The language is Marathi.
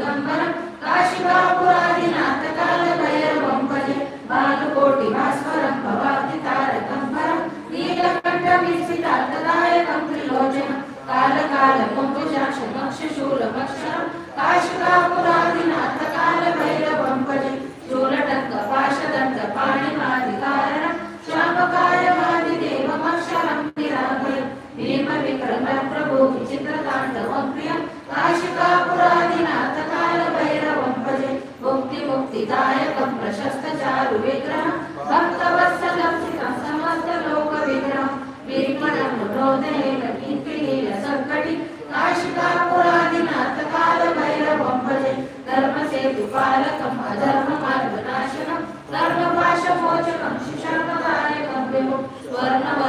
दिगंबरं काशिकापुरादिनाथ कालभैरवं भजे भानुकोटि भास्वरं भवाब्धि तारकं परं नीलकण्ठवीक्षितार्थदायकं त्रिलोचनं कालकालकुम्भुजाक्षमक्षशूलमक्षरं काशिकापुरादिनाथ कालभैरवं भजे शूलटङ्कपाशदण्डपाणिमादिकारणं श्यामकायमादिदेवमक्षरं निराभयं भीमविक्रमं प्रभु विचित्रताण्डवं प्रियं काशिकापुरादिनाथ कालभैरवं भजे मुक्तिदायकं प्रशस्तचारुविग्रहं भक्तवत्सलं चितं समस्तलोकविग्रहं वीर्मणं हृदयेन कीर्तिलीलसङ्कटि काशिकापुरादिनाथ कालभैरवं भजे धर्मसेतुपालकम् अधर्ममार्गनाशनं धर्मपाशमोचकं शिशापदायकं विभुं स्वर्णव